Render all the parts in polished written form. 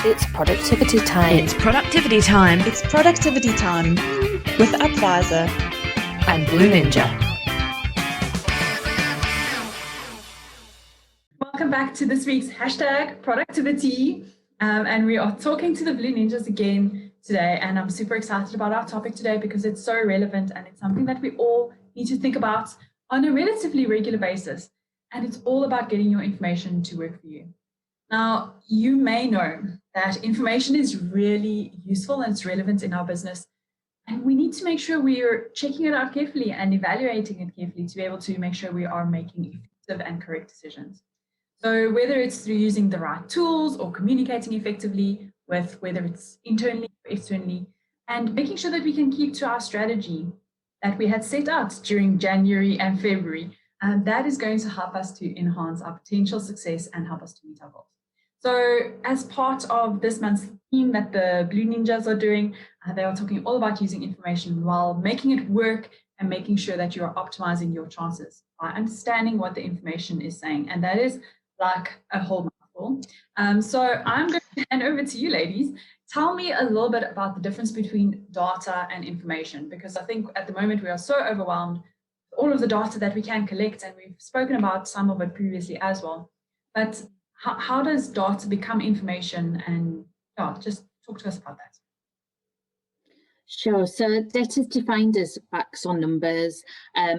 It's productivity time. It's productivity time. It's productivity time with Upvisor and Blue Ninja. Welcome back to this week's hashtag productivity. And we are talking to the Blue Ninjas again today. And I'm super excited about our topic today because it's so relevant and it's something that we all need to think about on a relatively regular basis. And it's all about getting your information to work for you. Now, you may know that information is really useful and it's relevant in our business. And we need to make sure we are checking it out carefully and evaluating it carefully to be able to make sure we are making effective and correct decisions. So whether it's through using the right tools or communicating effectively with whether it's internally or externally, and making sure that we can keep to our strategy that we had set out during January and February, and that is going to help us to enhance our potential success and help us to meet our goals. So as part of this month's theme that the Blue Ninjas are doing, they are talking all about using information while making it work and making sure that you are optimizing your chances by understanding what the information is saying. And that is like a whole mouthful. So I'm going to hand over to you, ladies. Tell me a little bit about the difference between data and information, because I think at the moment we are so overwhelmed with all of the data that we can collect, and we've spoken about some of it previously as well. But how does data become information? And just talk to us about that. Sure. So data is defined as facts or numbers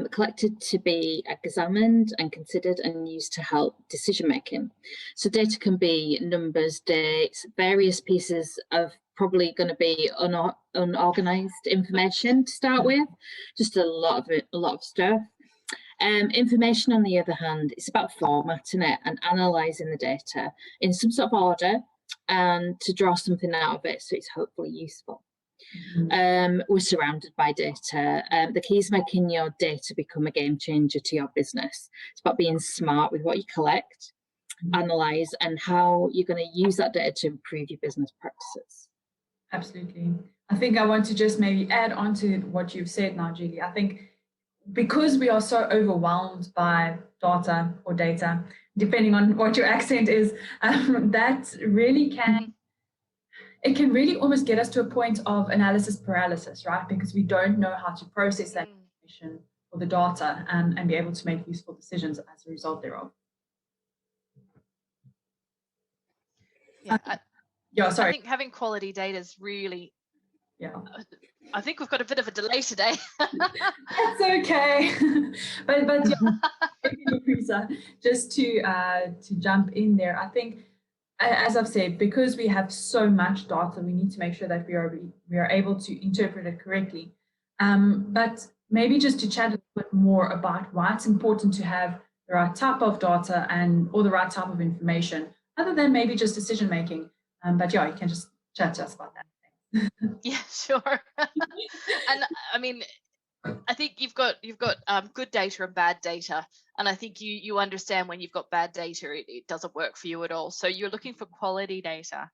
collected to be examined and considered and used to help decision making. So data can be numbers, dates, various pieces of probably going to be unorganized information to start with, just a lot of stuff. Information, on the other hand, is about formatting it and analysing the data in some sort of order and to draw something out of it so it's hopefully useful. We're surrounded by data. The key is making your data become a game changer to your business. It's about being smart with what you collect, analyse, and how you're going to use that data to improve your business practices. Absolutely. I think I want to just maybe add on to what you've said now, Julie. I think because we are so overwhelmed by data or data, depending on what your accent is, that really can really almost get us to a point of analysis paralysis, right? Because we don't know how to process that information or the data and be able to make useful decisions as a result thereof. Sorry. I think having quality data is really. I think we've got a bit of a delay today. That's okay. but just to jump in there, I think, as I've said, because we have so much data, we need to make sure that we are able to interpret it correctly. But maybe just to chat a little bit more about why it's important to have the right type of data or the right type of information, other than maybe just decision making. But you can just chat to us about that. Yeah, sure. And I mean, I think you've got good data and bad data, and I think you understand when you've got bad data, it doesn't work for you at all. So you're looking for quality data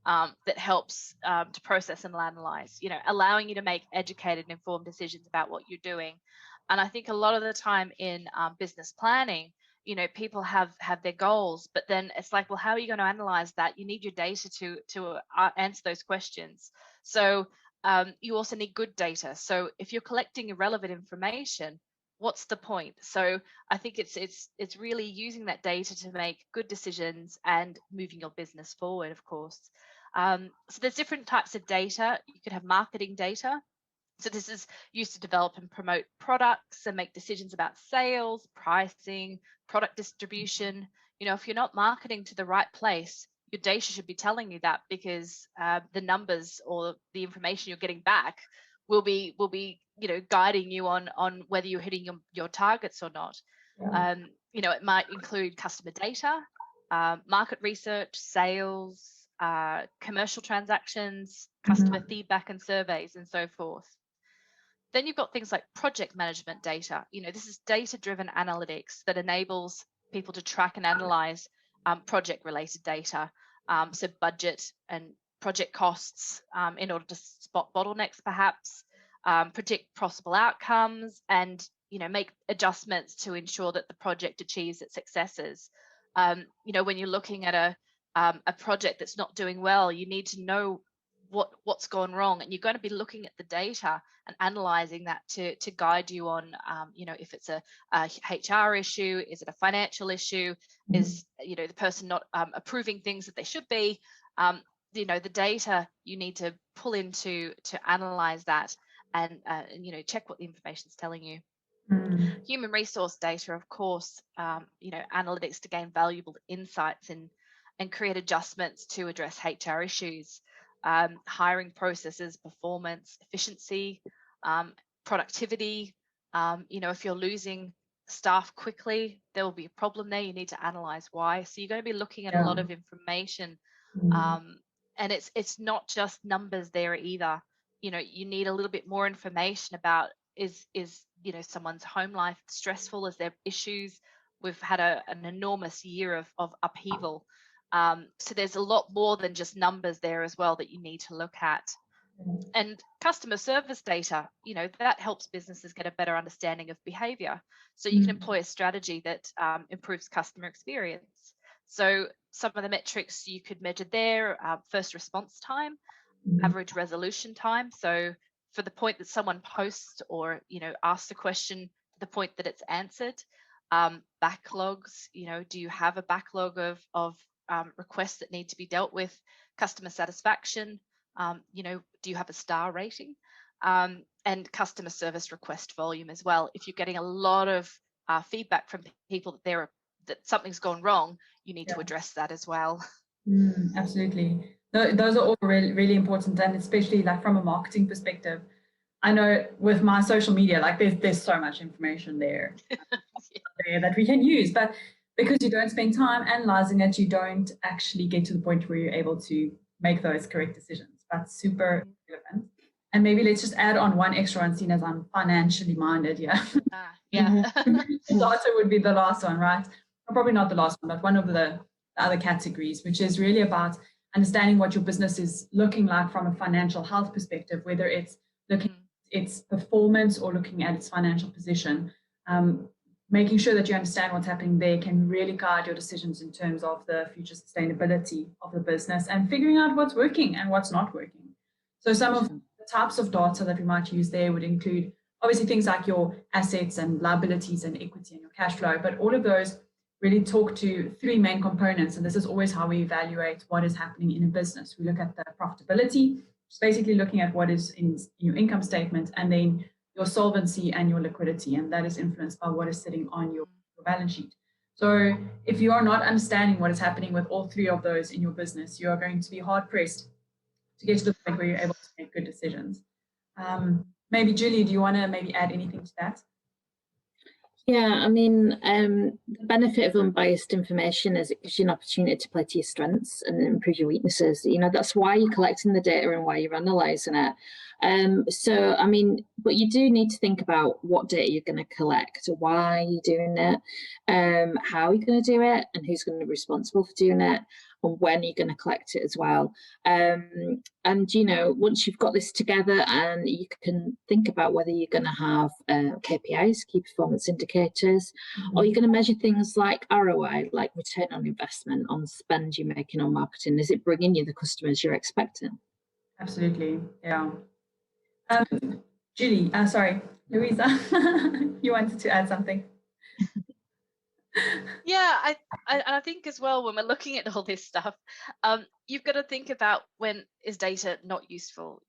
that helps to process and analyze, allowing you to make educated and informed decisions about what you're doing. And I think a lot of the time in business planning, people have their goals, but then it's like, well, how are you going to analyze that? You need your data to answer those questions. So you also need good data. So if you're collecting irrelevant information, what's the point? So I think it's really using that data to make good decisions and moving your business forward, of course. So there's different types of data. You could have marketing data. So this is used to develop and promote products and make decisions about sales, pricing, product distribution. If you're not marketing to the right place, your data should be telling you that, because the numbers or the information you're getting back will be guiding you on whether you're hitting your targets or not. Yeah. It might include customer data, market research, sales, commercial transactions, customer feedback and surveys, and so forth. Then you've got things like project management data. This is data-driven analytics that enables people to track and analyze project-related data. So budget and project costs in order to spot bottlenecks, perhaps, predict possible outcomes, and make adjustments to ensure that the project achieves its successes. When you're looking at a project that's not doing well, you need to know what's gone wrong, and you're going to be looking at the data and analyzing that to guide you on, if it's a HR issue, is it a financial issue, is the person not approving things that they should be. The data you need to pull into to analyze that and check what the information is telling you. Human resource data, of course, analytics to gain valuable insights and create adjustments to address HR issues, hiring processes, performance, efficiency, productivity. If you're losing staff quickly, there will be a problem there. You need to analyze why. So you're going to be looking at a lot of information. And it's not just numbers there either. You need a little bit more information about is someone's home life stressful? Is there issues? We've had an enormous year of upheaval. So there's a lot more than just numbers there as well that you need to look at. And customer service data, that helps businesses get a better understanding of behavior. So you can employ a strategy that improves customer experience. So some of the metrics you could measure there, first response time, average resolution time. So for the point that someone posts or, asks a question to the point that it's answered, backlogs, do you have a backlog of requests that need to be dealt with? Customer satisfaction, do you have a star rating? And customer service request volume as well. If you're getting a lot of feedback from people that something's gone wrong, you need to address that as well. Absolutely. Those are all really, really important, and especially like from a marketing perspective. I know with my social media, like there's so much information there, there that we can use, but because you don't spend time analyzing it, you don't actually get to the point where you're able to make those correct decisions. That's super relevant. And maybe let's just add on one extra one, seeing as I'm financially minded. Data would be the last one, right? Or probably not the last one, but one of the other categories, which is really about understanding what your business is looking like from a financial health perspective, whether it's looking at its performance or looking at its financial position. Making sure that you understand what's happening there can really guide your decisions in terms of the future sustainability of the business and figuring out what's working and what's not working. So some of the types of data that we might use there would include obviously things like your assets and liabilities and equity and your cash flow, but all of those really talk to three main components. And this is always how we evaluate what is happening in a business. We look at the profitability, which is basically looking at what is in your income statement, and then your solvency and your liquidity. And that is influenced by what is sitting on your balance sheet. So if you are not understanding what is happening with all three of those in your business, you are going to be hard pressed to get to the point where you're able to make good decisions. Maybe Julie, do you want to maybe add anything to that? Yeah, I mean, the benefit of unbiased information is it gives you an opportunity to play to your strengths and improve your weaknesses. That's why you're collecting the data and why you're analysing it. So, I mean, but you do need to think about what data you're going to collect, why you're doing it, how you're going to do it, and who's going to be responsible for doing it, and when you're going to collect it as well. And, once you've got this together, and you can think about whether you're going to have KPIs, key performance indicators, or you're going to measure things like ROI, like return on investment on spend you're making on marketing. Is it bringing you the customers you're expecting? Absolutely, yeah. Julie, sorry, Louisa, you wanted to add something? Yeah, I think as well, when we're looking at all this stuff, you've got to think about when is data not useful.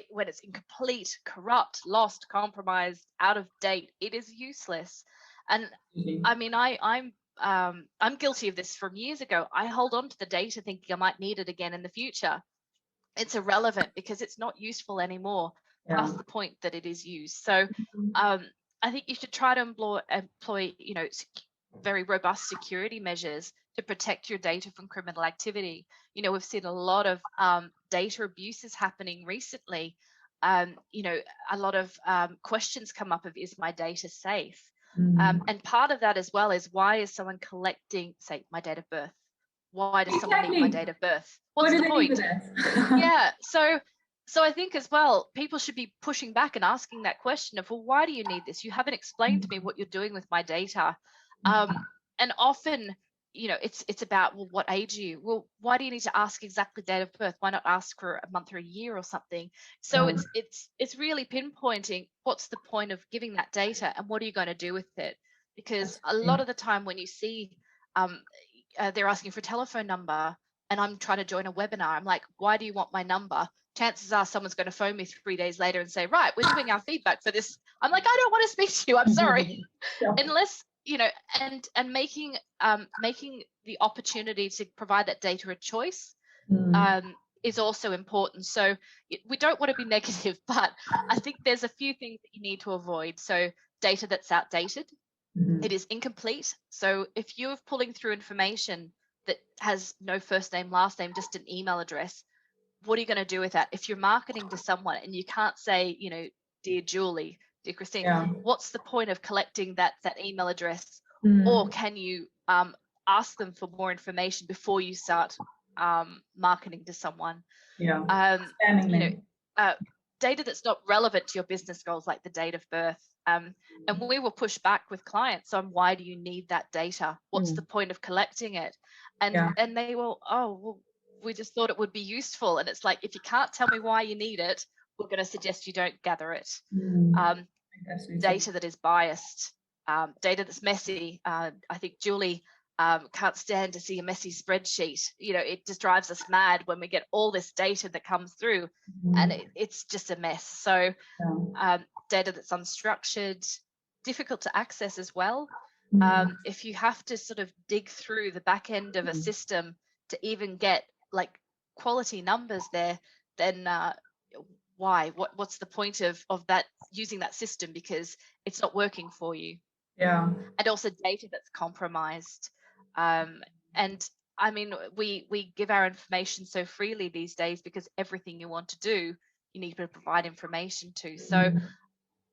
When it's incomplete, corrupt, lost, compromised, out of date, it is useless. And I mean, I'm guilty of this from years ago. I hold on to the data thinking I might need it again in the future. It's irrelevant because it's not useful anymore. Past the point that it is used. So I think you should try to employ very robust security measures to protect your data from criminal activity. We've seen a lot of data abuses happening recently. A lot of questions come up of, is my data safe? And part of that as well is, why is someone collecting, say, my date of birth? Why does someone need my date of birth? What's the point? Yeah. So I think as well, people should be pushing back and asking that question of, well, why do you need this? You haven't explained to me what you're doing with my data. And often, it's about, well, what age are you? Well, why do you need to ask exactly date of birth? Why not ask for a month or a year or something? So it's really pinpointing what's the point of giving that data and what are you going to do with it? Because a lot of the time when you see they're asking for a telephone number and I'm trying to join a webinar, I'm like, why do you want my number? Chances are someone's going to phone me 3 days later and say, right, we're doing our feedback for this. I'm like, I don't want to speak to you. I'm sorry. Unless, and making the opportunity to provide that data a choice is also important. So we don't want to be negative, but I think there's a few things that you need to avoid. So data that's outdated, it is incomplete. So if you're pulling through information that has no first name, last name, just an email address, what are you going to do with that? If you're marketing to someone and you can't say, dear Julie, dear Christine, what's the point of collecting that email address? Or can you ask them for more information before you start marketing to someone? Data that's not relevant to your business goals, like the date of birth. And we will push back with clients on, why do you need that data? What's the point of collecting it? And they will, well, we just thought it would be useful. And it's like, if you can't tell me why you need it, we're going to suggest you don't gather it. Data that is biased, data that's messy. I think Julie can't stand to see a messy spreadsheet. It just drives us mad when we get all this data that comes through and it's just a mess. So data that's unstructured, difficult to access as well. If you have to sort of dig through the back end of a system to even get like quality numbers there, then why? What's the point of that, using that system, because it's not working for you? And also data that's compromised. And I mean, we give our information so freely these days because everything you want to do, you need to provide information to. So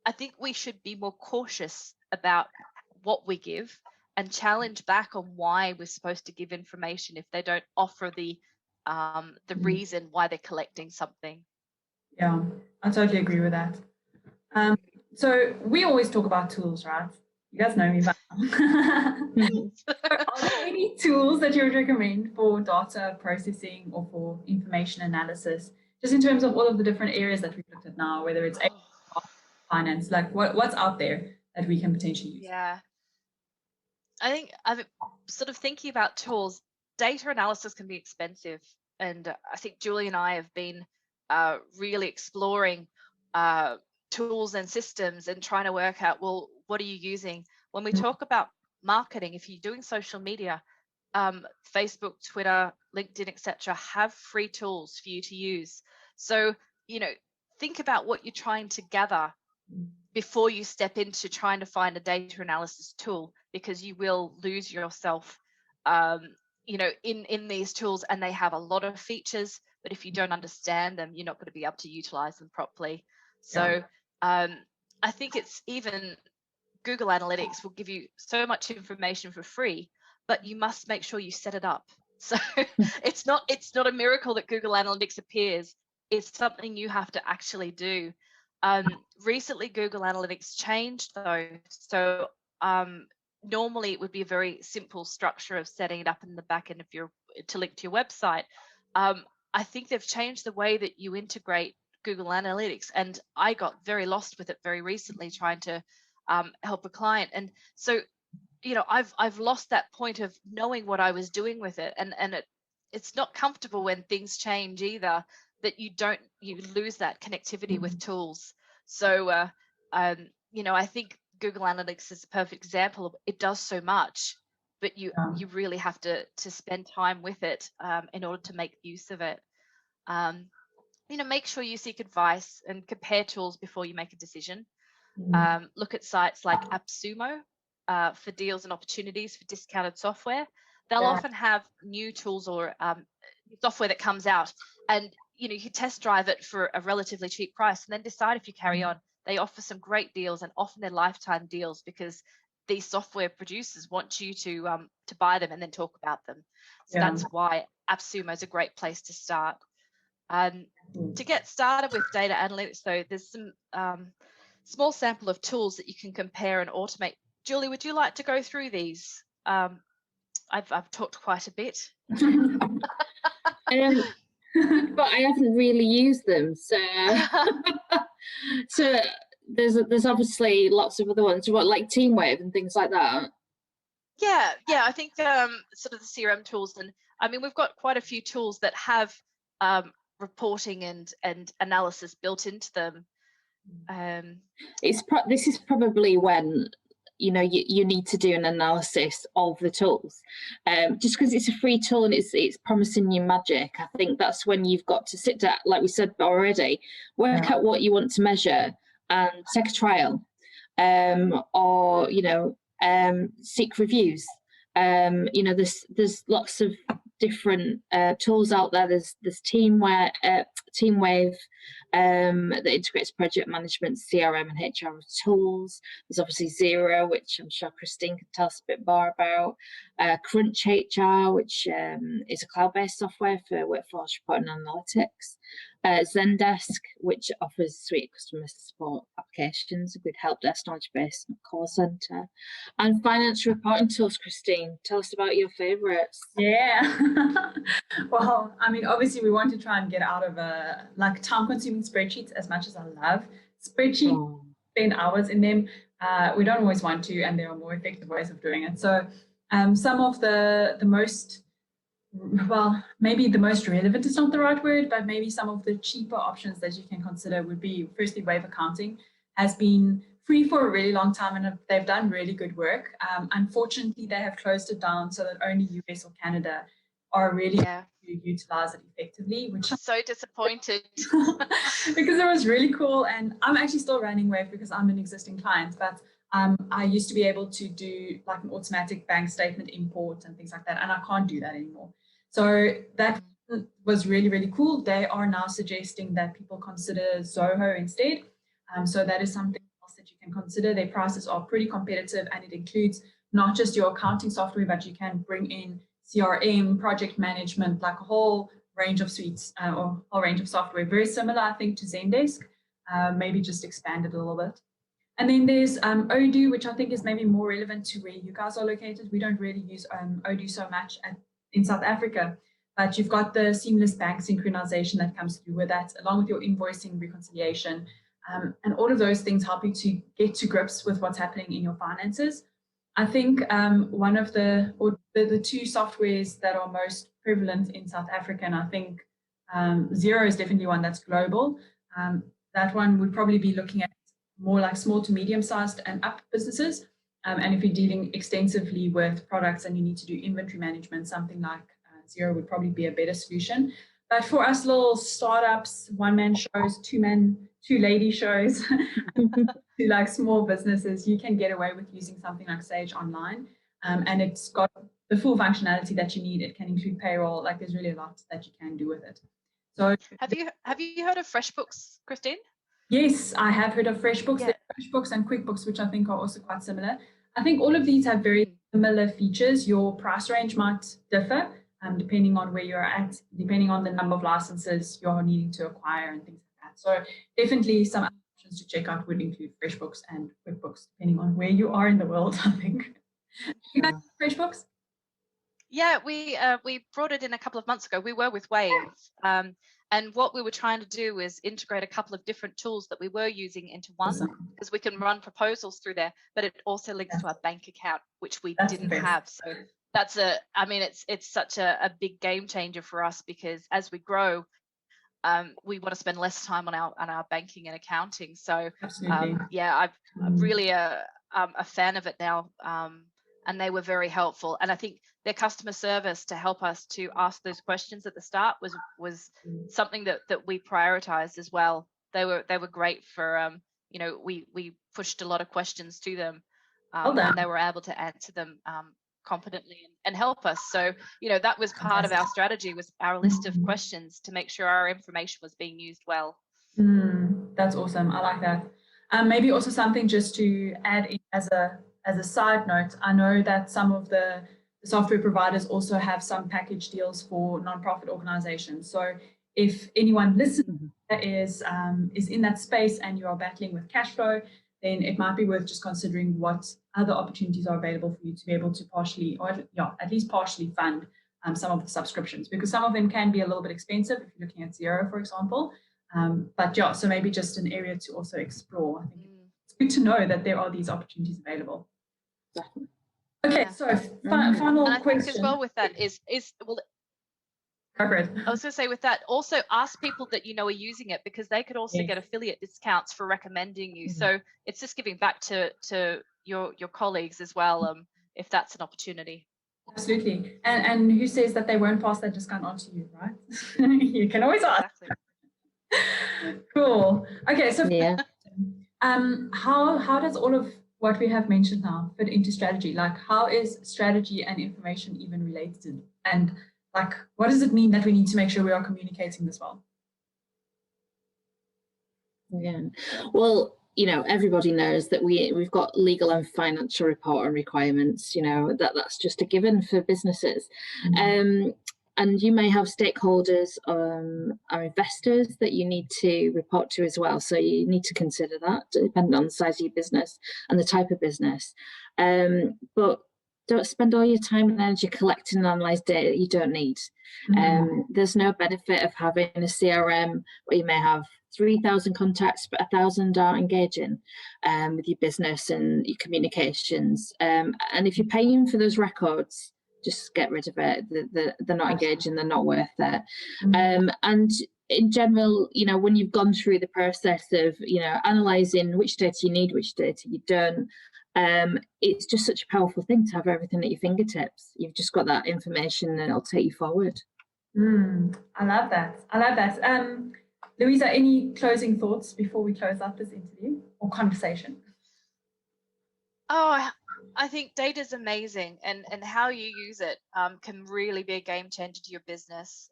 I think we should be more cautious about what we give and challenge back on why we're supposed to give information if they don't offer the reason why they're collecting something. Yeah, I totally agree with that. So we always talk about tools, right? You guys know me, but are there any tools that you would recommend for data processing or for information analysis, just in terms of all of the different areas that we've looked at now, whether it's finance, like what's out there that we can potentially use? Yeah, I think I'm sort of thinking about tools. Data analysis can be expensive, and I think Julie and I have been really exploring tools and systems and trying to work out, well, what are you using? When we talk about marketing, if you're doing social media, Facebook, Twitter, LinkedIn, etc., have free tools for you to use. So, think about what you're trying to gather before you step into trying to find a data analysis tool, because you will lose yourself, in these tools, and they have a lot of features, but if you don't understand them, you're not going to be able to utilize them properly. So I think it's even Google Analytics will give you so much information for free, but you must make sure you set it up. So it's not a miracle that Google Analytics appears. It's something you have to actually do. Recently, Google Analytics changed though. So normally it would be a very simple structure of setting it up in the back end to link to your website. I think they've changed the way that you integrate Google Analytics, and I got very lost with it very recently trying to help a client. And so, I've lost that point of knowing what I was doing with it, and it's not comfortable when things change either, that you lose that connectivity with tools. So I think Google Analytics is a perfect example of, it does so much, but you really have to spend time with it in order to make use of it. Make sure you seek advice and compare tools before you make a decision. Look at sites like AppSumo for deals and opportunities for discounted software. They'll often have new tools or software that comes out, and you can test drive it for a relatively cheap price and then decide if you carry on. They offer some great deals, and often they're lifetime deals, because these software producers want you to buy them and then talk about them. So that's why AppSumo is a great place to start. To get started with data analytics, though, there's some small sample of tools that you can compare and automate. Julie, would you like to go through these? I've talked quite a bit. But I haven't really used them, so so there's obviously lots of other ones, what, like Teamwave and things like that. Yeah, I think sort of the CRM tools, and I mean we've got quite a few tools that have reporting and analysis built into them. This is probably when you need to do an analysis of the tools, just because it's a free tool and it's promising you magic. I think that's when you've got to sit down, like we said already, work out what you want to measure and take a trial, or seek reviews. There's lots of different tools out there. There's Teamwave that integrates project management, CRM and HR tools. There's obviously Xero, which I'm sure Christine can tell us a bit more about. Crunch HR, which is a cloud-based software for workforce reporting and analytics. Zendesk, which offers suite customer support applications, a good help desk, knowledge-based call centre, and financial reporting tools. Christine, tell us about your favourites. Yeah. Well, I mean, obviously we want to try and get out of time-consuming spreadsheets. As much as I love spreadsheets, spend hours in them, we don't always want to, and there are more effective ways of doing it. So some of the most, well, maybe the most relevant is not the right word, but maybe some of the cheaper options that you can consider would be, firstly, Wave Accounting has been free for a really long time and they've done really good work. Unfortunately, they have closed it down so that only US or Canada are really able to utilize it effectively, which I'm so disappointed. because it was really cool. And I'm actually still running Wave because I'm an existing client, but I used to be able to do like an automatic bank statement import and things like that, and I can't do that anymore. So that was really, really cool. They are now suggesting that people consider Zoho instead. So that is something else that you can consider. Their prices are pretty competitive, and it includes not just your accounting software, but you can bring in CRM, project management, like a whole range of suites or a whole range of software. Very similar, I think, to Zendesk, maybe just expanded a little bit. And then there's Odoo, which I think is maybe more relevant to where you guys are located. We don't really use Odoo so much in South Africa, but you've got the seamless bank synchronization that comes through with that, along with your invoicing reconciliation. And all of those things help you to get to grips with what's happening in your finances. I think one of the two softwares that are most prevalent in South Africa, and I think Xero is definitely one that's global. That one would probably be looking at more like small to medium-sized and up businesses. And if you're dealing extensively with products and you need to do inventory management, something like Xero would probably be a better solution. But for us little startups, one-man shows, two-lady shows, to like small businesses, you can get away with using something like Sage Online. And it's got the full functionality that you need. It can include payroll. Like there's really a lot that you can do with it. So have you heard of FreshBooks, Christine? Yes, I have heard of FreshBooks. Yeah. FreshBooks and QuickBooks, which I think are also quite similar. I think all of these have very similar features. Your price range might differ depending on where you're at, depending on the number of licenses you're needing to acquire and things like that. So definitely some options to check out would include FreshBooks and QuickBooks, depending on where you are in the world, I think. You guys use FreshBooks? Yeah, we brought it in a couple of months ago. We were with Wave. And what we were trying to do is integrate a couple of different tools that we were using into one, because we can run proposals through there, but it also links to our bank account, which we didn't have. So that's it's such a big game changer for us, because as we grow, we want to spend less time on our banking and accounting. So I'm really a fan of it now. And they were very helpful. And I think their customer service to help us to ask those questions at the start was something that we prioritized as well. They were great for we pushed a lot of questions to them, and they were able to answer them competently and help us. So that was part of our strategy, was our list of questions to make sure our information was being used well. That's awesome. I like that. Maybe also something just to add in as a side note, I know that some of the software providers also have some package deals for nonprofit organizations. So if anyone listening is in that space and you are battling with cash flow, then it might be worth just considering what other opportunities are available for you to be able to partially, or at least partially fund some of the subscriptions, because some of them can be a little bit expensive if you're looking at Xero, for example. But yeah, so maybe just an area to also explore. I think it's good to know that there are these opportunities available. Definitely. Okay, so final and I question. think as well with that is well, Correct. I was going to say with that, also ask people that you know are using it, because they could also Yes. get affiliate discounts for recommending you. So it's just giving back to your colleagues as well, if that's an opportunity. Absolutely. And who says that they won't pass that discount on to you, right? You can always ask. Exactly. Cool. Okay, so Yeah. how does all of what we have mentioned now fit into strategy? Like, how is strategy and information even related? And like, what does it mean that we need to make sure we are communicating this well? Yeah. Well, everybody knows that we've got legal and financial reporting requirements. That's just a given for businesses. And you may have stakeholders or investors that you need to report to as well. So you need to consider that, depending on the size of your business and the type of business. But don't spend all your time and energy collecting and analyze data that you don't need. There's no benefit of having a CRM where you may have 3,000 contacts, but 1,000 are engaging with your business and your communications. And if you're paying for those records, just get rid of it. They're not engaging, they're not worth it. And in general, when you've gone through the process of, analysing which data you need, which data you don't, it's just such a powerful thing to have everything at your fingertips. You've just got that information and it'll take you forward. I love that. Louisa, any closing thoughts before we close out this interview or conversation? Oh, I think data is amazing, and how you use it can really be a game changer to your business.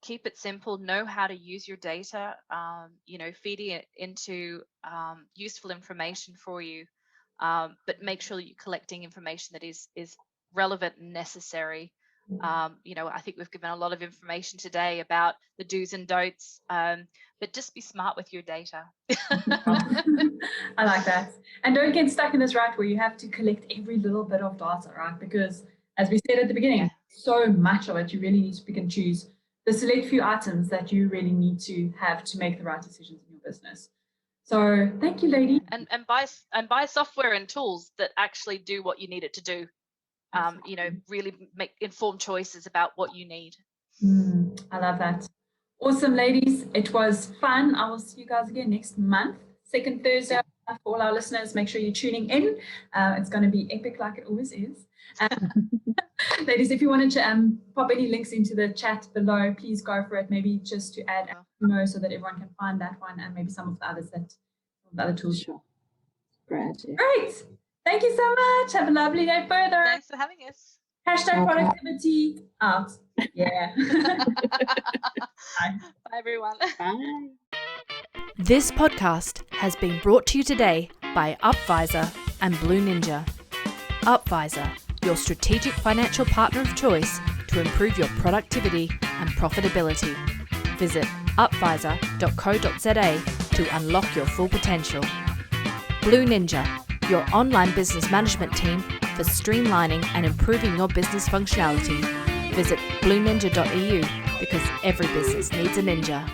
Keep it simple, know how to use your data, feeding it into useful information for you, but make sure that you're collecting information that is relevant and necessary. I think we've given a lot of information today about the do's and don'ts, but just be smart with your data. I like that. And don't get stuck in this rut where you have to collect every little bit of data, right? Because as we said at the beginning, so much of it, you really need to pick and choose the select few items that you really need to have to make the right decisions in your business. So thank you, lady. And buy software and tools that actually do what you need it to do. Really make informed choices about what you need. I love that. Awesome, ladies. It was fun. I will see you guys again next month, second Thursday. For all our listeners, make sure you're tuning in. It's going to be epic like it always is. Ladies, if you wanted to pop any links into the chat below, please go for it. Maybe just to add so that everyone can find that one and maybe some of the others the other tools. Sure. Great. Thank you so much. Have a lovely day further. Thanks for having us. Hashtag productivity out. Yeah. Bye. Bye, everyone. Bye. This podcast has been brought to you today by Upvisor and Blue Ninja. Upvisor, your strategic financial partner of choice to improve your productivity and profitability. Visit upvisor.co.za to unlock your full potential. Blue Ninja, your online business management team for streamlining and improving your business functionality. Visit blueninja.eu because every business needs a ninja.